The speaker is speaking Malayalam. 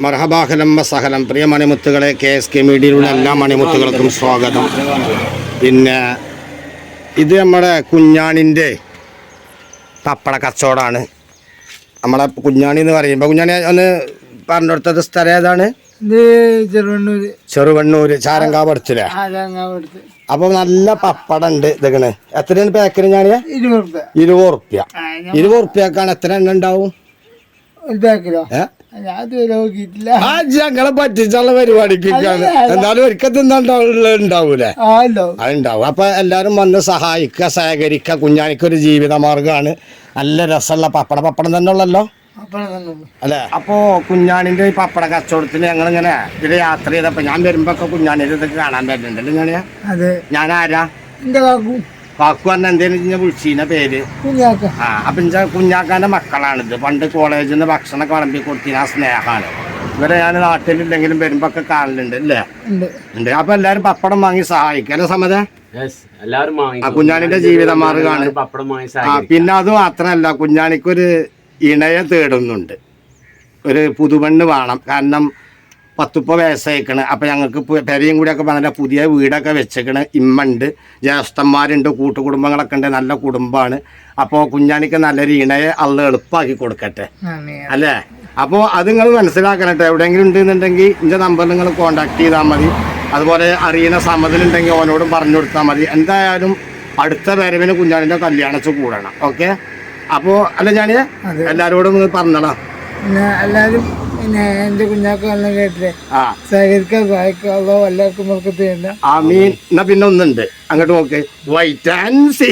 മർഹബാഹലം വസഹലം. പ്രിയ മണിമുത്തുകളെ, KSK മീഡിയയിലുള്ള എല്ലാ മണിമുത്തുകൾക്കും സ്വാഗതം. പിന്നെ ഇത് നമ്മുടെ കുഞ്ഞാണിൻ്റെ പപ്പട കച്ചവടമാണ്. നമ്മളെ കുഞ്ഞാണി എന്ന് പറയുമ്പോൾ, കുഞ്ഞാണി ഒന്ന് പറഞ്ഞു കൊടുത്തത് സ്ഥലം ഏതാണ്? ചെറുവണ്ണൂര് ചാരങ്കാവ് അടുത്തില്ലേ? അപ്പൊ നല്ല പപ്പടം ഉണ്ട്. ഇതൊക്കെ എത്രയാണ് പാക്കിന്? ഞാൻ 20 റുപ്യ. 20 റുപ്യക്കാണ് എത്ര എണ്ണ ഉണ്ടാവും? ഞങ്ങളെ പറ്റിച്ചുള്ള പരിപാടിക്കാണ്. എന്നാലും ഒരിക്കൽ ഉണ്ടാവൂലേ? അതുണ്ടാവും. അപ്പൊ എല്ലാരും വന്ന് സഹായിക്കുക, സഹകരിക്കുക. കുഞ്ഞാണിക്കൊരു ജീവിത മാർഗമാണ്. നല്ല രസമുള്ള പപ്പടം തന്നെ ഉള്ളല്ലോ അല്ലെ? അപ്പോ കുഞ്ഞാണിന്റെ ഈ പപ്പട കച്ചവടത്തിന് ഞങ്ങളിങ്ങനെ ഇതിൽ യാത്ര ചെയ്തപ്പോ ഞാൻ വരുമ്പോ ഒക്കെ കുഞ്ഞാണിന്റെ ഇതൊക്കെ കാണാൻ പറ്റുന്നുണ്ടല്ലോ. ഞാൻ ആരാ? കാക്കു പറഞ്ഞ എന്തേലും വിളിച്ചീന പേര്. അപ്പൊ കുഞ്ഞാക്കാന്റെ മക്കളാണിത്. പണ്ട് കോളേജിൽ നിന്ന് ഭക്ഷണമൊക്കെ വിളമ്പി കൊടുത്തിന് ആ സ്നേഹമാണ്. ഇവരെ ഞാൻ നാട്ടിലില്ലെങ്കിലും വരുമ്പോ ഒക്കെ കാണലുണ്ട് അല്ലേ? ഉണ്ട്. അപ്പൊ എല്ലാരും പപ്പടം വാങ്ങി സഹായിക്കും അല്ലെ സമത? കുഞ്ഞാണിന്റെ ജീവിത മാർഗമാണ്. പിന്നെ അത് മാത്രല്ല, കുഞ്ഞാണിക്കൊരു ഇണയെ തേടുന്നുണ്ട്. ഒരു പുതുമണ്ണ് വേണം. കാരണം 10 വയസ്സായിക്കണ്. അപ്പം ഞങ്ങൾക്ക് പെരയും കൂടിയൊക്കെ നല്ല പുതിയ വീടൊക്കെ വെച്ചേക്കണ്. ഇമ്മുണ്ട്, ജ്യേഷ്ഠന്മാരുണ്ട്, കൂട്ടുകുടുംബങ്ങളൊക്കെ ഉണ്ട്. നല്ല കുടുംബമാണ്. അപ്പോൾ കുഞ്ഞാണിക്ക് നല്ലൊരു ഇണയെ അള്ള എളുപ്പമാക്കി കൊടുക്കട്ടെ അല്ലേ? അപ്പോൾ അത് നിങ്ങൾ മനസ്സിലാക്കണട്ടെ. എവിടെയെങ്കിലും ഉണ്ടെന്നുണ്ടെങ്കിൽ എൻ്റെ നമ്പറിൽ നിങ്ങൾ കോൺടാക്ട് ചെയ്താൽ മതി. അതുപോലെ അറിയുന്ന സമ്മതിലുണ്ടെങ്കിൽ ഓനോടും പറഞ്ഞു കൊടുത്താൽ മതി. എന്തായാലും അടുത്ത വരവിന് കുഞ്ഞാണിൻ്റെ കല്യാണിച്ച് കൂടണം. ഓക്കെ? അപ്പോൾ അല്ല, ഞാൻ എല്ലാവരോടും പറഞ്ഞടാ. എല്ലാവരും എന്റെ കുഞ്ഞാക്ക് വന്ന് കേട്ടില്ലേ, സഹകരിക്കാൻ സഹായിക്കാമല്ലോ. എല്ലാവർക്കും ആമീൻ. എന്നാ പിന്നെ ഒന്നുണ്ട്, അങ്ങോട്ട് നോക്ക്. Wait and see.